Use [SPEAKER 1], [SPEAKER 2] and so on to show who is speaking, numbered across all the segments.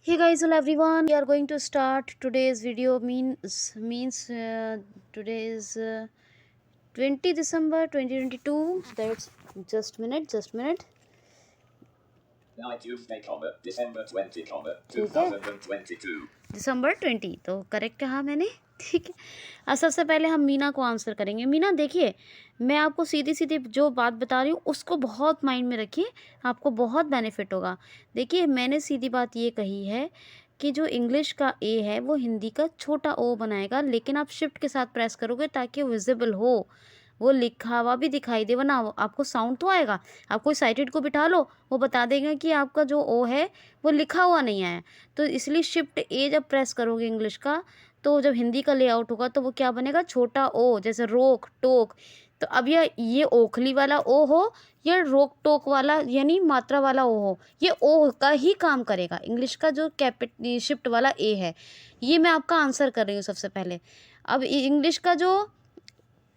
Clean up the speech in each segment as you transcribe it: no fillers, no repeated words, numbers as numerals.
[SPEAKER 1] Hey guys, hello everyone. We are going to start today's video. Means today is 20 December 2022. That's just minute.
[SPEAKER 2] Now Tuesday, December 20,
[SPEAKER 1] ठीक है
[SPEAKER 2] 2022.
[SPEAKER 1] दिसंबर 20 तो correct कहा मैंने। ठीक है। अब सबसे पहले हम मीना को आंसर करेंगे। मीना देखिए, मैं आपको सीधी सीधी जो बात बता रही हूँ उसको बहुत माइंड में रखिए, आपको बहुत बेनिफिट होगा। देखिए, मैंने सीधी बात ये कही है कि जो इंग्लिश का ए है वो हिंदी का छोटा ओ बनाएगा, लेकिन आप शिफ्ट के साथ प्रेस करोगे ताकि विजिबल हो, वो लिखा हुआ भी दिखाई दे, वरना आपको साउंड तो आएगा। आप कोई साइटेड को बिठा लो, वो बता देगा कि आपका जो ओ है वो लिखा हुआ नहीं आया। तो इसलिए शिफ्ट ए जब प्रेस करोगे इंग्लिश का, तो जब हिंदी का लेआउट होगा तो वो क्या बनेगा, छोटा ओ, जैसे रोक टोक। तो अब ये ओखली वाला ओ हो या रोक टोक वाला यानी मात्रा वाला ओ हो, ये ओ का ही काम करेगा। इंग्लिश का जो शिफ्ट वाला ए है, ये मैं आपका आंसर कर रही हूँ सबसे पहले। अब इंग्लिश का जो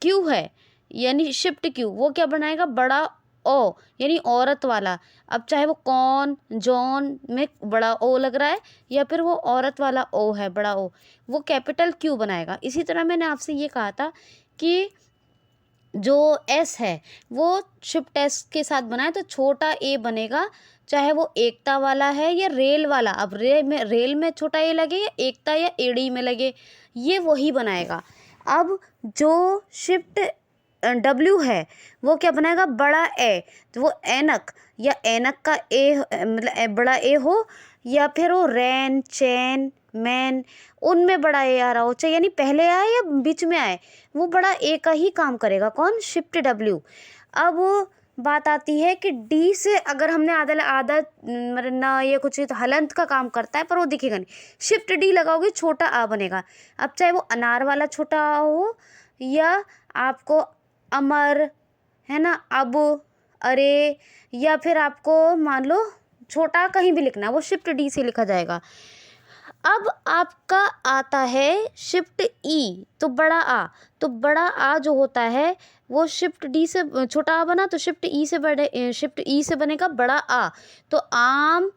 [SPEAKER 1] क्यू है यानी शिफ्ट क्यू, वो क्या बनाएगा, बड़ा ओ यानी औरत वाला। अब चाहे वो कौन जॉन में बड़ा ओ लग रहा है या फिर वो औरत वाला ओ है बड़ा ओ, वो कैपिटल क्यू बनाएगा। इसी तरह मैंने आपसे ये कहा था कि जो एस है वो शिफ्ट एस के साथ बनाए तो छोटा ए बनेगा, चाहे वो एकता वाला है या रेल वाला। अब रेल में छोटा ए लगे या एकता या एड़ी में लगे, ये वही बनाएगा। अब जो शिफ्ट डब्ल्यू है वो क्या बनाएगा, बड़ा ए। तो वो ऐनक या ऐनक का ए मतलब बड़ा ए हो, या फिर वो रैन चैन मैन, उनमें बड़ा ए आ रहा हो, चाहे यानी पहले आए या बीच में आए, वो बड़ा ए का ही काम करेगा। कौन, शिफ्ट डब्ल्यू। अब बात आती है कि डी से अगर हमने आधा आधा मतलब ना, ये कुछ तो हलंत का काम करता है पर वो दिखेगा नहीं, शिफ्ट डी लगाओगे छोटा आ बनेगा। अब चाहे वो अनार वाला छोटा आ हो या आपको अमर है ना, अब, अरे, या फिर आपको मान लो छोटा कहीं भी लिखना है, वो शिफ्ट डी से लिखा जाएगा। अब आपका आता है शिफ्ट ई, तो बड़ा आ। तो बड़ा आ जो होता है वो शिफ्ट डी से छोटा आ बना, तो शिफ्ट ई से बनेगा बड़ा आ। तो आम,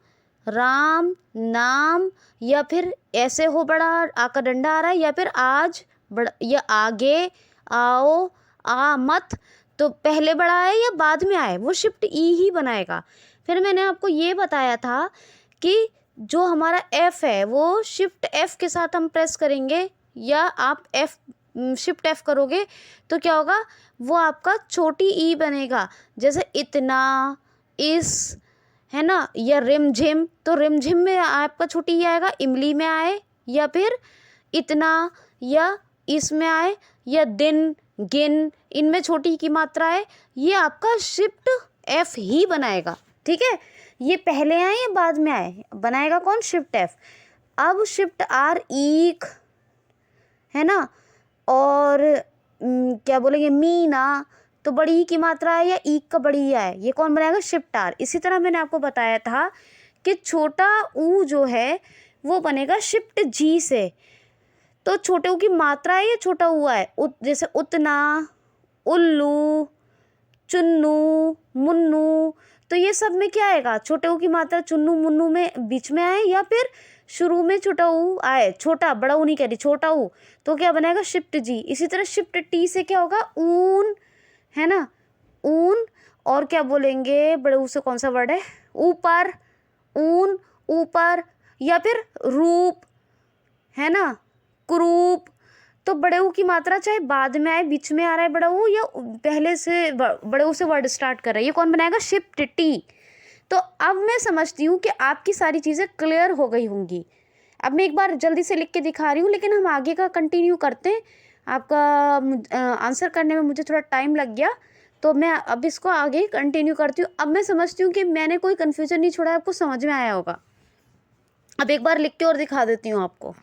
[SPEAKER 1] राम, नाम, या फिर ऐसे हो, बड़ा आ का डंडा आ रहा है, या फिर आज बड़ा, या आगे, आओ, आ मत। तो पहले बड़ा आए या बाद में आए, वो शिफ्ट ई ही बनाएगा। फिर मैंने आपको ये बताया था कि जो हमारा एफ है वो शिफ्ट एफ के साथ हम प्रेस करेंगे, या आप एफ शिफ्ट एफ करोगे तो क्या होगा, वो आपका छोटी ई बनेगा। जैसे इतना, इस, है ना, या रिमझिम। तो रिमझिम में आपका छोटी ई आएगा, इमली में आए, या फिर इतना या इसमें आए, या दिन गिन, इनमें छोटी की मात्रा है, ये आपका शिफ्ट एफ ही बनाएगा। ठीक है, ये पहले आए या बाद में आए, बनाएगा कौन, शिफ्ट एफ। अब शिफ्ट आर, ईक, है ना, और क्या बोलेंगे, मीना, तो बड़ी ई की मात्रा है या ईक का बड़ी ई आए, ये कौन बनाएगा, शिफ्ट आर। इसी तरह मैंने आपको बताया था कि छोटा ऊ जो है वो बनेगा शिफ्ट जी से। तो छोटे ऊ की मात्रा है या छोटा ऊ है, जैसे उतना, उल्लू, चुन्नू, मुन्नू। तो ये सब में क्या आएगा, छोटे ऊ की मात्रा चुन्नू मुन्नू में बीच में आए, या फिर शुरू में छोटा ऊ आए, छोटा, बड़ा ऊ नहीं कह रही, छोटा ऊ। तो क्या बनेगा, शिफ्ट जी। इसी तरह शिफ्ट टी से क्या होगा, ऊन, है ना, ऊन। और क्या बोलेंगे, बड़े ऊ से कौन सा वर्ड है, ऊपर, ऊन, ऊपर, या फिर रूप, है ना, क्रूप। तो बड़े ऊ की मात्रा चाहे बाद में आए, बीच में आ रहा है बड़ा ऊ, या पहले से बड़े ऊ से वर्ड स्टार्ट कर रहा है, ये कौन बनाएगा, शिफ्ट टी। तो अब मैं समझती हूँ कि आपकी सारी चीज़ें क्लियर हो गई होंगी। अब मैं एक बार जल्दी से लिख के दिखा रही हूँ, लेकिन हम आगे का कंटिन्यू करते हैं। आपका आंसर करने में मुझे थोड़ा टाइम लग गया, तो मैं अब इसको आगे कंटिन्यू करती हूँ। अब मैं समझती हूँ कि मैंने कोई कन्फ्यूजन नहीं छोड़ा, आपको समझ में आया होगा। अब एक बार लिख के और दिखा देती हूँ आपको।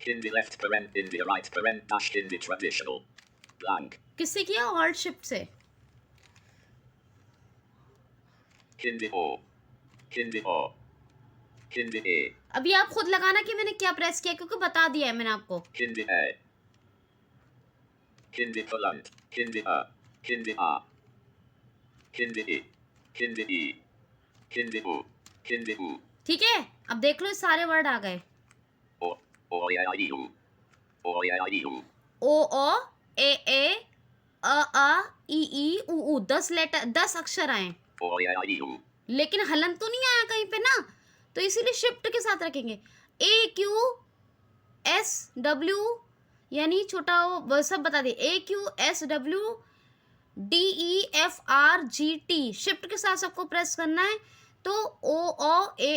[SPEAKER 2] In the left parent, in the right parent, dash in the traditional. Blank.
[SPEAKER 1] किससे किया, ऑल्ट शिफ्ट से।
[SPEAKER 2] In the O. In the O. In the A.
[SPEAKER 1] अभी आप खुद लगाना कि मैंने क्या प्रेस किया, क्योंकि बता दिया है मैंने आपको।
[SPEAKER 2] In the A. Kinderland. Kinder. Kinder A. Kinder E. Kinder E. Kinder U. Kinder U.
[SPEAKER 1] ठीक है, अब देख लो सारे वर्ड आ गए।
[SPEAKER 2] O. O E I U. O E I U.
[SPEAKER 1] ओ ए अ ई ई उ 10 अक्षर आए,
[SPEAKER 2] O E I U.
[SPEAKER 1] लेकिन हलन तो नहीं आया कहीं पे ना, तो इसीलिए शिफ्ट के साथ रखेंगे। ए क्यू एस डब्ल्यू, यानी छोटा वो सब बता दिए, A Q S W D E F R G T, shift के साथ सबको प्रेस करना है, तो ओ ए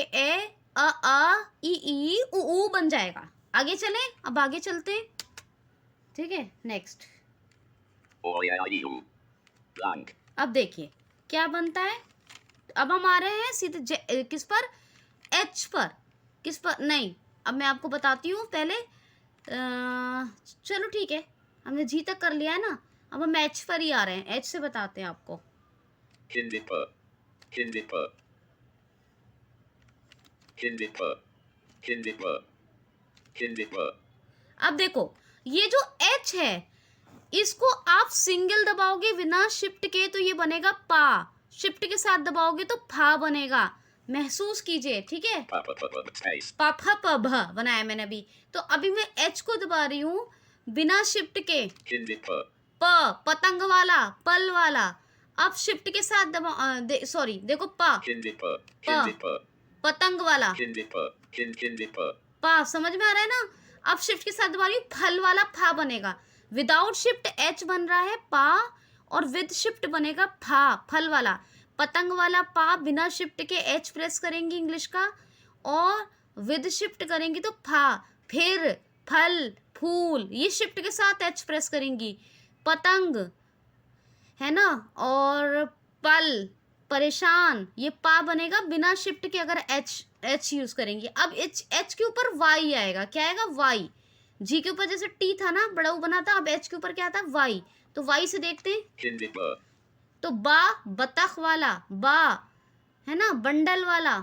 [SPEAKER 1] अ ई उ बन जाएगा। आगे चलें, अब आगे चलते हैं, ठीक है। Next,
[SPEAKER 2] O E I U. Blank.
[SPEAKER 1] अब देखिए क्या बनता है। अब हम आ रहे हैं सीधे किस पर, एच पर, किस पर नहीं, अब मैं आपको बताती हूँ पहले। चलो ठीक है, हमने जी तक कर लिया है ना, अब हम एच पर ही आ रहे हैं, एच से बताते हैं आपको।
[SPEAKER 2] Kinderper. Kinderper. Kinderper. Kinderper. Kinderper.
[SPEAKER 1] अब देखो ये जो एच है, इसको आप सिंगल दबाओगे बिना शिफ्ट के तो ये बनेगा पा, शिफ्ट के साथ दबाओगे तो फा बनेगा। महसूस कीजिए, ठीक है।
[SPEAKER 2] Space.
[SPEAKER 1] पाफा पभ बनाया मैंने अभी, तो अभी मैं एच को दबा रही हूँ बिना शिफ्ट के।
[SPEAKER 2] Kinderper.
[SPEAKER 1] प, पतंग वाला, पल वाला। अब शिफ्ट के साथ दबा सॉरी देखो पा,
[SPEAKER 2] Kinderper. Kinderper.
[SPEAKER 1] पतंग वाला,
[SPEAKER 2] Kinderper. Kinderper.
[SPEAKER 1] पा, समझ में आ रहा है ना। अब शिफ्ट के साथ दबा रही हूँ, फल वाला फा बनेगा। विदाउट शिफ्ट एच बन रहा है पा, और विद शिफ्ट बनेगा फा, फल वाला। पतंग वाला पा बिना शिफ्ट के एच प्रेस करेंगी इंग्लिश का, और विद शिफ्ट करेंगी तो फा। फिर फल, फूल, ये शिफ्ट के साथ एच प्रेस करेंगी। पतंग है ना, और पल, परेशान, ये पा बनेगा बिना शिफ्ट के अगर एच यूज करेंगे। अब एच के ऊपर वाई आएगा, क्या आएगा, वाई। जी के ऊपर जैसे टी था ना, बड़ा बना था, अब एच के ऊपर क्या था, वाई। तो वाई से देखते हैं,
[SPEAKER 2] Kinderper.
[SPEAKER 1] तो बा, बतख वाला, बा है ना, बंडल वाला,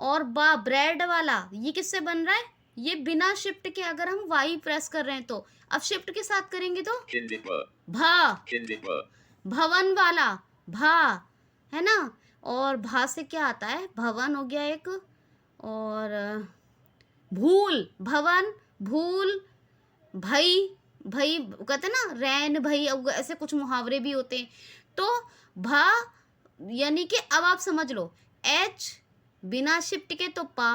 [SPEAKER 1] और बा ब्रेड वाला। ये किससे बन रहा है, ये बिना शिफ्ट के अगर हम वाई प्रेस कर रहे हैं तो। अब शिफ्ट के साथ करेंगे तो
[SPEAKER 2] Kinderper.
[SPEAKER 1] भा,
[SPEAKER 2] Kinderper.
[SPEAKER 1] भवन वाला, भा है ना, और भा से क्या आता है, भवन हो गया एक, और भूल, भवन, भूल, भई, भई कहते हैं ना, रैन भई, अब ऐसे कुछ मुहावरे भी होते हैं। तो भा, यानी कि अब आप समझ लो, एच बिना शिफ्ट के तो पा,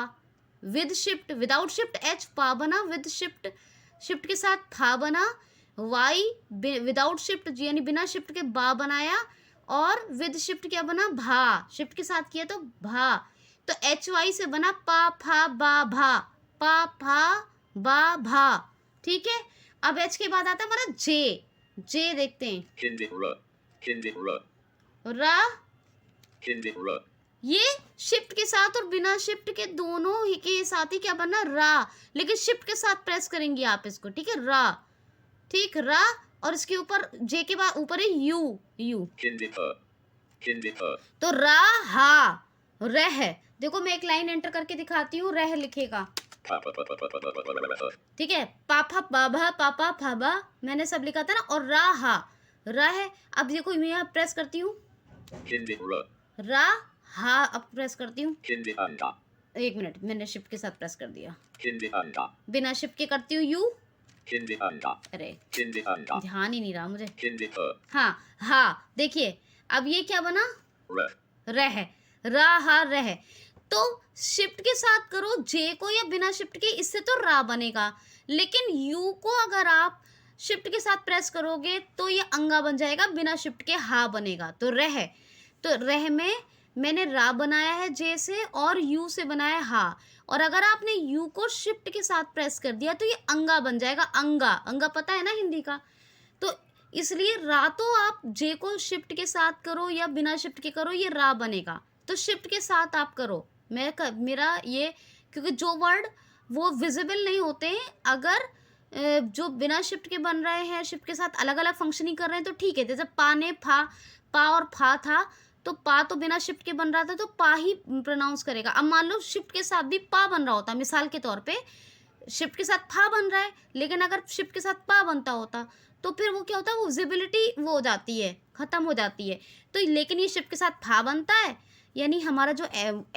[SPEAKER 1] with shift, without shift H पा बना, विद शिफ्ट, शिफ्ट के साथ फा बना। वाई विदाउट शिफ्ट यानी बिना शिफ्ट के बा बनाया, और विद शिफ्ट क्या बना, भा, शिफ्ट के साथ किया तो भा। तो एच वाई से बना पा फा बा भा, पा फा बा भा, ठीक है। अब एच के बाद आता है हमारा जे, जे देखते हैं,
[SPEAKER 2] Kinderper. Kinderper.
[SPEAKER 1] रा,
[SPEAKER 2] Kinderper.
[SPEAKER 1] ये शिफ्ट के साथ और बिना शिफ्ट के दोनों ही के साथ ही क्या बनना, रा, लेकिन शिफ्ट के साथ प्रेस करेंगे आप इसको, ठीक है, रा, ठीक, रा, और इसके ऊपर जे के बाद ऊपर है यू, यू,
[SPEAKER 2] Kinderper. Kinderper.
[SPEAKER 1] तो रा हा रह। देखो मैं एक लाइन एंटर करके दिखाती हूँ, रह लिखेगा, ठीक है, पापा बाबा पापा फाबा, मैंने सब लिखा था ना, और रा हा, रा है। अब देखो मैं यहाँ प्रेस करती हूँ,
[SPEAKER 2] Kinderper.
[SPEAKER 1] रा हा, अब प्रेस करती हूँ,
[SPEAKER 2] Kinderanda.
[SPEAKER 1] एक मिनट, मैंने शिफ्ट के साथ प्रेस कर दिया,
[SPEAKER 2] Kinderanda.
[SPEAKER 1] बिना शिफ्ट के करती हूँ यू,
[SPEAKER 2] Kinderanda.
[SPEAKER 1] अरे
[SPEAKER 2] Kinderanda.
[SPEAKER 1] ध्यान ही नहीं रहा मुझे।
[SPEAKER 2] Kinderper.
[SPEAKER 1] हाँ हाँ, देखिए अब ये क्या बना,
[SPEAKER 2] R.
[SPEAKER 1] रह, रा हा रह। तो शिफ्ट के साथ करो जे को या बिना शिफ्ट के, इससे तो रा बनेगा, लेकिन यू को अगर आप शिफ्ट के साथ प्रेस करोगे तो ये अंगा बन जाएगा, बिना शिफ्ट के हा बनेगा। तो रह में मैंने रा बनाया है जे से, और यू से बनाया हा, और अगर आपने यू को शिफ्ट के साथ प्रेस कर दिया तो ये अंगा बन जाएगा, अंगा, अंगा पता है ना हिंदी का। तो इसलिए रा तो आप जे को शिफ्ट के साथ करो या बिना शिफ्ट के करो, ये रा बनेगा। तो शिफ्ट के साथ आप करो, मेरा ये, क्योंकि जो वर्ड वो विजिबल नहीं होते हैं, अगर जो बिना शिफ्ट के बन रहे हैं, शिफ्ट के साथ अलग अलग फंक्शनिंग कर रहे हैं तो ठीक है। जैसे पा ने फा, पा और फा था, तो पा तो बिना शिफ्ट के बन रहा था तो पा ही प्रोनाउंस करेगा। अब मान लो शिफ्ट के साथ भी पा बन रहा होता, मिसाल के तौर पे शिफ्ट के साथ फा बन रहा है, लेकिन अगर शिफ्ट के साथ पा बनता होता तो फिर वो क्या होता है, वो विजिबिलिटी वो हो जाती है, ख़त्म हो जाती है। तो लेकिन ये शिफ्ट के साथ फा बनता है, यानी हमारा जो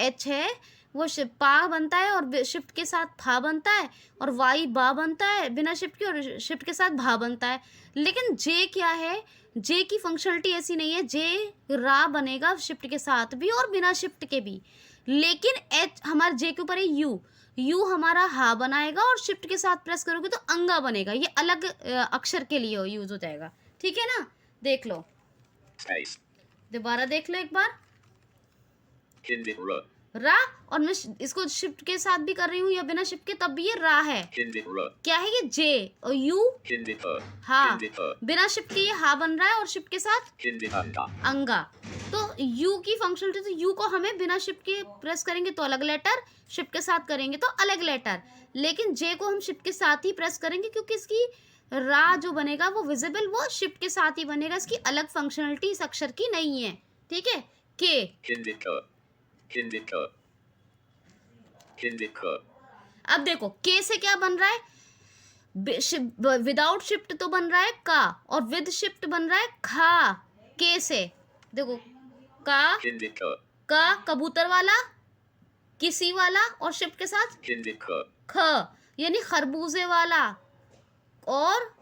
[SPEAKER 1] एच है वो पा बनता है और शिफ्ट के साथ फा बनता है, और वाई बा बनता है बिना शिफ्ट के, और शिफ्ट के साथ भा बनता है। लेकिन जे क्या है, जे की फंक्शनलिटी ऐसी नहीं है, जे रा बनेगा शिफ्ट के साथ भी और बिना शिफ्ट के भी। लेकिन एच हमारे जे के ऊपर है यू, यू हमारा हा बनाएगा और शिफ्ट के साथ प्रेस करोगे तो अंगा बनेगा। ये अलग अक्षर के लिए यूज हो जाएगा, ठीक है ना। देख लो,
[SPEAKER 2] Space.
[SPEAKER 1] दोबारा देख लो एक बार।
[SPEAKER 2] Kindle.
[SPEAKER 1] रा, और मैं इसको शिफ्ट के साथ भी कर रही हूँ या बिना शिफ्ट के, तब भी ये रा है।
[SPEAKER 2] Kindle.
[SPEAKER 1] क्या है ये, जे, और यू
[SPEAKER 2] Kindle.
[SPEAKER 1] हा,
[SPEAKER 2] Kindle.
[SPEAKER 1] बिना शिफ्ट के ये हा बन रहा है और शिफ्ट के साथ
[SPEAKER 2] Kindle.
[SPEAKER 1] अंगा। तो यू की फंक्शनलिटी, तो यू को हमें बिना शिफ्ट के प्रेस करेंगे तो अलग लेटर, शिफ्ट के साथ करेंगे तो अलग लेटर। लेकिन जे को हम शिफ्ट के साथ ही प्रेस करेंगे क्योंकि इसकी रा जो बनेगा वो विजिबल, वो शिफ्ट के साथ ही बनेगा, इसकी अलग फंक्शनलिटी इस अक्षर की नहीं है, ठीक है। के,
[SPEAKER 2] Kindle. Kindle. Kindle.
[SPEAKER 1] अब देखो के से क्या बन रहा है, विदाउट शिफ्ट तो बन रहा है का, और विद शिफ्ट बन रहा है खा। के से देखो, का,
[SPEAKER 2] Kindle.
[SPEAKER 1] का कबूतर वाला, किसी वाला, और शिफ्ट के साथ
[SPEAKER 2] Kindle.
[SPEAKER 1] ख, यानी खरबूजे वाला, और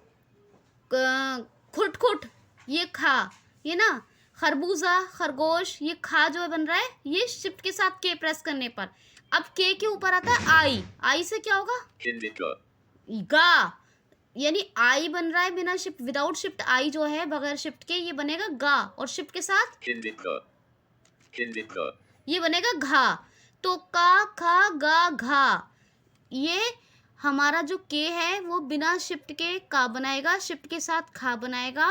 [SPEAKER 1] खुट खुट, ये खा, ये ना खरबूजा, खरगोश, ये खा जो बन रहा है ये शिफ्ट के साथ के प्रेस करने पर। अब के ऊपर आता है आई, आई से क्या होगा,
[SPEAKER 2] Kindle.
[SPEAKER 1] गा, यानी आई बन रहा है बिना शिफ्ट, विदाउट शिफ्ट आई जो है बगैर शिफ्ट के, ये बनेगा गा, और शिफ्ट के साथ
[SPEAKER 2] Kindle. Kindle.
[SPEAKER 1] ये बनेगा घा। तो का, खा, गा, घा, ये हमारा जो के है वो बिना शिफ्ट के का बनाएगा, शिफ्ट के साथ खा बनाएगा,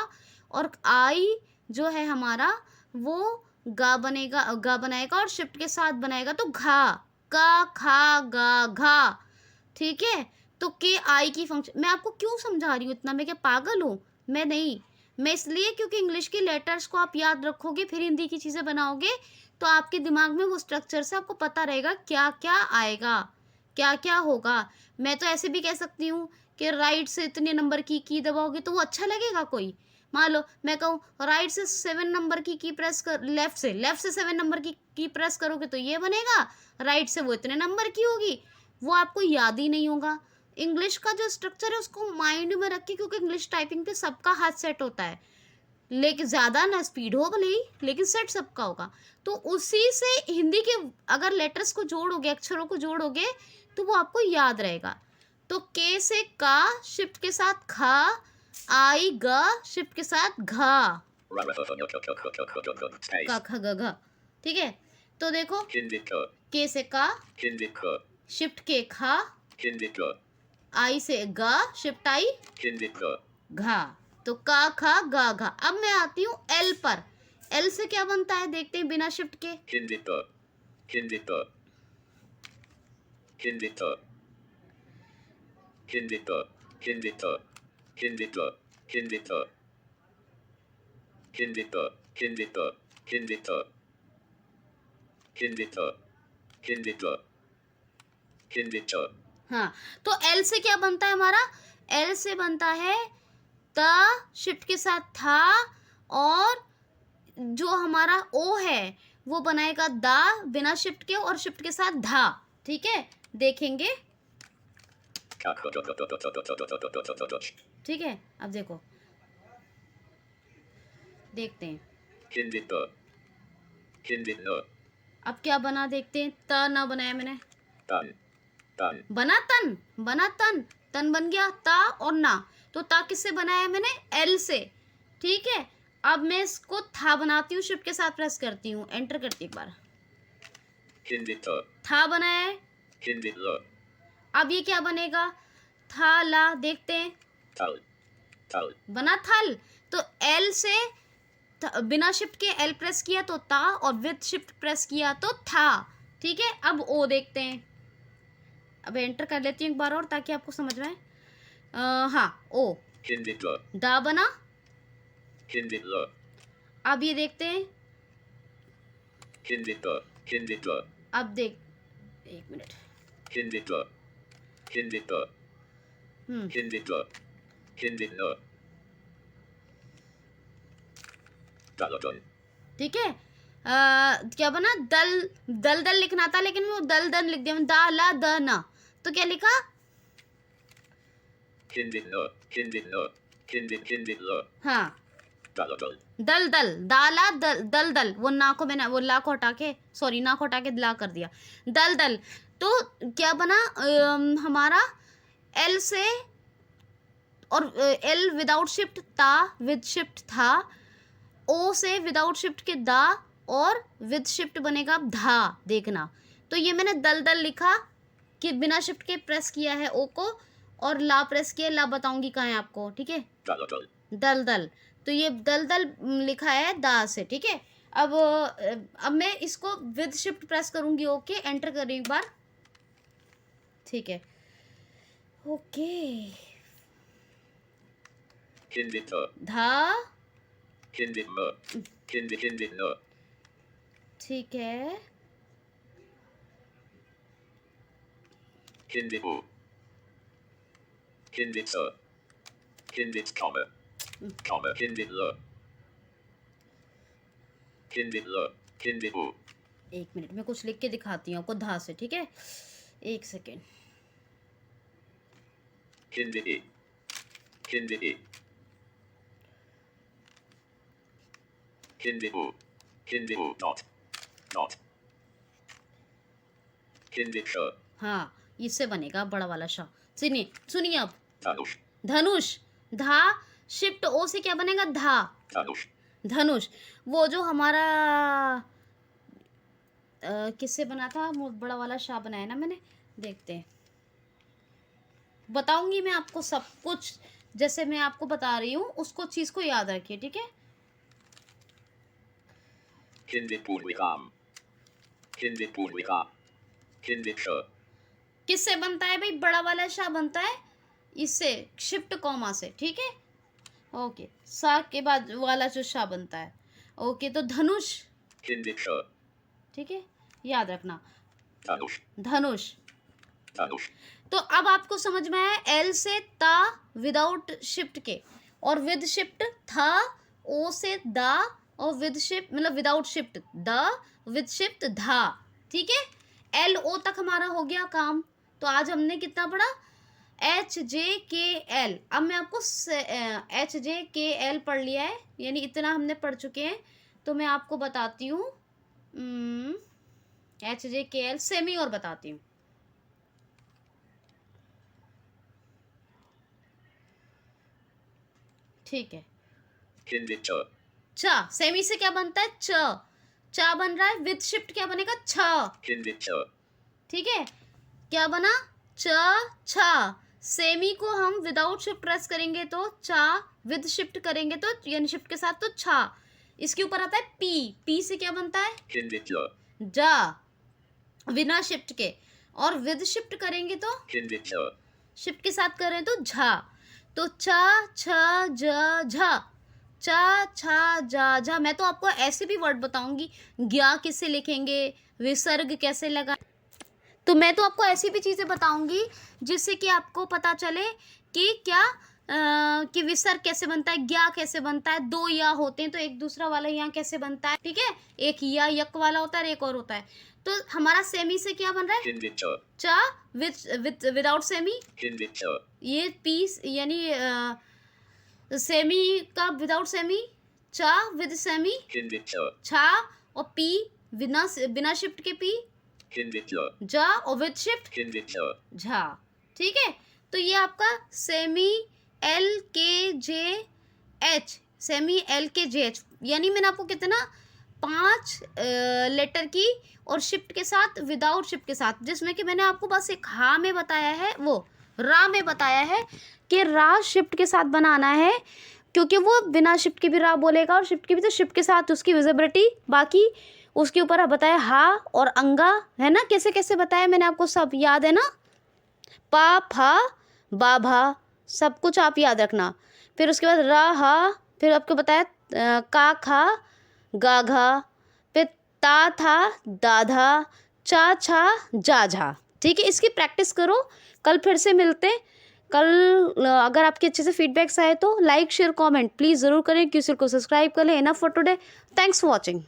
[SPEAKER 1] और आई जो है हमारा वो गा बनेगा, गा बनाएगा और शिफ्ट के साथ बनाएगा तो घा, का, खा, गा, घा, ठीक है। तो के आई की फंक्शन, मैं आपको क्यों समझा रही हूँ इतना, मैं क्या पागल हूँ, मैं नहीं, मैं इसलिए क्योंकि इंग्लिश के लेटर्स को आप याद रखोगे फिर हिंदी की चीज़ें बनाओगे, तो आपके दिमाग में वो स्ट्रक्चर से आपको पता रहेगा क्या क्या आएगा, क्या क्या होगा। मैं तो ऐसे भी कह सकती हूँ कि राइट से इतने नंबर की दबाओगे तो वो अच्छा लगेगा कोई, मान लो मैं कहूँ राइट से 7 नंबर की प्रेस कर, लेफ्ट से 7 नंबर की प्रेस करोगे तो ये बनेगा, राइट से वो इतने नंबर की होगी, वो आपको याद ही नहीं होगा। इंग्लिश का जो स्ट्रक्चर है उसको माइंड में रखिए, क्योंकि इंग्लिश टाइपिंग पे सबका हाथ सेट होता है, लेकिन ज़्यादा ना स्पीड हो भले ही, लेकिन सेट सबका होगा। तो उसी से हिंदी के अगर लेटर्स को जोड़ोगे, अक्षरों को जोड़ोगे तो वो आपको याद रहेगा। तो के से का, शिफ्ट के साथ खा, आई गा, शिफ्ट के साथ घा,
[SPEAKER 2] Space.
[SPEAKER 1] का ख ग घ, ठीक है। तो देखो
[SPEAKER 2] Kindle.
[SPEAKER 1] के से का,
[SPEAKER 2] Kindle.
[SPEAKER 1] शिफ्ट के खा,
[SPEAKER 2] Kindle.
[SPEAKER 1] आई से गा, शिफ्ट आई
[SPEAKER 2] Kindle.
[SPEAKER 1] घा, तो का खा गा घा। अब मैं आती हूँ एल पर, एल से क्या बनता है देखते हैं बिना शिफ्ट के।
[SPEAKER 2] Kindle. Kindle. Kindle. Kindle. Kindle. Kindle. Kindle. Kindle. Kindle. Kindle. Kindle. Kindle. Kindle.
[SPEAKER 1] हाँ, तो एल से क्या बनता है हमारा, एल से बनता है त, शिफ्ट के साथ था, और जो हमारा ओ है वो बनाएगा दा बिना शिफ्ट के और शिफ्ट के साथ धा, ठीक है। देखेंगे, ठीक है। अब देखो, देखते हैं
[SPEAKER 2] Kindle. Kindle.
[SPEAKER 1] अब क्या बना, देखते हैं। त ना बनाया मैंने,
[SPEAKER 2] Done. Done.
[SPEAKER 1] बना तन, बना तन, तन बन गया ता और ना, तो ता किससे बनाया मैंने, एल से, ठीक है। अब मैं इसको था बनाती हूँ, शिफ्ट के साथ प्रेस करती हूँ, एंटर करती हूँ एक बार,
[SPEAKER 2] Kindle.
[SPEAKER 1] था बनाया है।
[SPEAKER 2] Kindle.
[SPEAKER 1] अब ये क्या बनेगा, था ला, देखते हैं,
[SPEAKER 2] Tal. Tal.
[SPEAKER 1] बना थल। तो एल से बिना शिफ्ट के एल प्रेस किया तो ता, और विद शिफ्ट प्रेस किया तो था, ठीक है। अब ओ देखते हैं, अब एंटर कर लेती हूँ एक बार और ताकि आपको समझ में आए। हाँ, ओ
[SPEAKER 2] Kindle.
[SPEAKER 1] दा बना।
[SPEAKER 2] Kindle.
[SPEAKER 1] अब ये देखते हैं,
[SPEAKER 2] Kindle. Kindle.
[SPEAKER 1] अब देख, एक minute,
[SPEAKER 2] Kindle. Kindle. Kindle. Kindle. Daladan.
[SPEAKER 1] ठीक है। क्या बना, दल दल दल लिखना था लेकिन वो दल दल लिख दिया, दा ला द ना, तो क्या लिखा,
[SPEAKER 2] Kindinla. Kindinla. Kindinla.
[SPEAKER 1] हाँ
[SPEAKER 2] Daladan.
[SPEAKER 1] दल दल, दाला दल दल दल, वो ना को मैंने वो ला को हटा के, सॉरी ना को हटा के ला कर दिया, दल दल। तो क्या बना, हमारा एल से, और एल विदाउट शिफ्ट ता, विद शिफ्ट था, ओ से विदाउट शिफ्ट के दा, और विद शिफ्ट बनेगा धा, देखना। तो ये मैंने दल दल लिखा कि बिना शिफ्ट के प्रेस किया है ओ को, और ला प्रेस किया, ला बताऊंगी कहाँ है आपको, ठीक है।
[SPEAKER 2] Daladan.
[SPEAKER 1] दल दल, तो ये दल दल लिखा है दा से, ठीक है। अब मैं इसको विद शिफ्ट प्रेस करूंगी, ओके, एंटर करें एक बार, ठीक है, ओके।
[SPEAKER 2] Kindinla.
[SPEAKER 1] धा,
[SPEAKER 2] Kindinla. Kindinla.
[SPEAKER 1] ठीक है,
[SPEAKER 2] Kindinla. Kindinla. Kindit, comma. Comma. Kindinla. Kindinla. Kindinla.
[SPEAKER 1] एक मिनट में कुछ लिख के दिखाती हूँ आपको धा से, ठीक है, एक second.
[SPEAKER 2] Kinditi. Kinditi. Kindibu. Kindibu. Not. Not. Kinditsha.
[SPEAKER 1] हाँ, इससे बनेगा बड़ा वाला शा। सुनिए सुनिए अब,
[SPEAKER 2] Dhanush.
[SPEAKER 1] धनुष, धा शिफ्ट ओ से क्या बनेगा, धा,
[SPEAKER 2] Dhanush.
[SPEAKER 1] धनुष। वो जो हमारा किससे बना था, वो बड़ा वाला शा बनाया ना मैंने, देखते हैं, बताऊंगी मैं आपको सब कुछ, जैसे मैं आपको बता रही हूँ उसको, चीज़ को याद रखिए, ठीक है।
[SPEAKER 2] Kindipurvikam. Kindipurvikam. Kinditsha.
[SPEAKER 1] किससे बनता है भाई, बड़ा वाला शा बनता है इससे, शिफ्ट कॉमा से, ठीक है, ओके। सा के बाद वाला जो शा बनता है, ओके। तो धनुष,
[SPEAKER 2] Kinditsha.
[SPEAKER 1] ठीक है, याद रखना,
[SPEAKER 2] Dhanush.
[SPEAKER 1] धनुष।
[SPEAKER 2] Dhanush.
[SPEAKER 1] तो अब आपको समझ में आया, एल से ता विदाउट शिफ्ट के, और विद शिफ्ट था, ओ से दा, और विद शिफ्ट मतलब without shift the, with shift धा, ठीक है। एल ओ तक हमारा हो गया काम। तो आज हमने कितना पढ़ा, एच जे के एल। अब मैं आपको एच जे के एल पढ़ लिया है, यानी इतना हमने पढ़ चुके हैं। तो मैं आपको बताती हूँ एच जे के एल सेमी और बताती हूँ। ठीक है,
[SPEAKER 2] Kinditsha.
[SPEAKER 1] चा सेमी से क्या बनता है, च, चा बन रहा है, विद शिफ्ट क्या बनेगा, छ,
[SPEAKER 2] Kinditsha.
[SPEAKER 1] ठीक है। क्या बना, च छा। सेमी को हम विदाउट शिफ्ट प्रेस करेंगे तो चा, विद शिफ्ट करेंगे तो यानी शिफ्ट के साथ तो छा। इसके ऊपर आता है पी, पी से क्या बनता है,
[SPEAKER 2] Kinditsha.
[SPEAKER 1] जा, बिना शिफ्ट के, और विद शिफ्ट करेंगे तो,
[SPEAKER 2] Kinditsha.
[SPEAKER 1] शिफ्ट के साथ करें तो झा। तो चा छ ज झा, चा छा जा झा। मैं तो आपको ऐसे भी वर्ड बताऊंगी, ज्ञा किससे लिखेंगे, विसर्ग कैसे लगा, तो मैं तो आपको ऐसी भी चीज़ें बताऊंगी जिससे कि आपको पता चले कि क्या कि विसर्ग कैसे बनता है, ज्ञा कैसे बनता है। दो या होते हैं तो एक दूसरा वाला यहाँ कैसे बनता है, ठीक है। एक या यक वाला होता है और एक और होता है। तो हमारा सेमी से क्या बन रहा है,
[SPEAKER 2] Kinditsha.
[SPEAKER 1] चा विदाउट सेमी,
[SPEAKER 2] Kinditsha.
[SPEAKER 1] ये पीस यानी सेमी का विदाउट सेमी, चा विद सेमी,
[SPEAKER 2] Kinditsha.
[SPEAKER 1] छा, और पी बिना बिना शिफ्ट के पी,
[SPEAKER 2] Kinditsha.
[SPEAKER 1] जा, और विद शिफ्ट
[SPEAKER 2] Kinditsha.
[SPEAKER 1] झा, ठीक है। तो ये आपका सेमी एल के जे एच, सेमी एल के जे एच, यानी मैंने आपको कितना 5 लेटर की, और शिफ्ट के साथ विदाउट शिफ्ट के साथ, जिसमें कि मैंने आपको बस एक हा में बताया है, वो रा में बताया है कि रा शिफ्ट के साथ बनाना है, क्योंकि वो बिना शिफ्ट के भी रा बोलेगा और शिफ्ट के भी, तो शिफ्ट के साथ उसकी विजिबिलिटी। बाकी उसके ऊपर बताया हा और अंगा, है ना, कैसे कैसे बताया मैंने आपको, सब याद है ना, पा फा बा भा, सब कुछ आप याद रखना। फिर उसके बाद रा हा, फिर आपको बताया का खा गा घा, फिर ता था दाधा, चा छा जा झा, ठीक है। इसकी प्रैक्टिस करो, कल फिर से मिलते, कल अगर आपके अच्छे से फीडबैक्स आए तो लाइक शेयर कमेंट प्लीज़ ज़रूर करें, क्यूसिल को सब्सक्राइब कर लें। Enough for today, thanks for watching.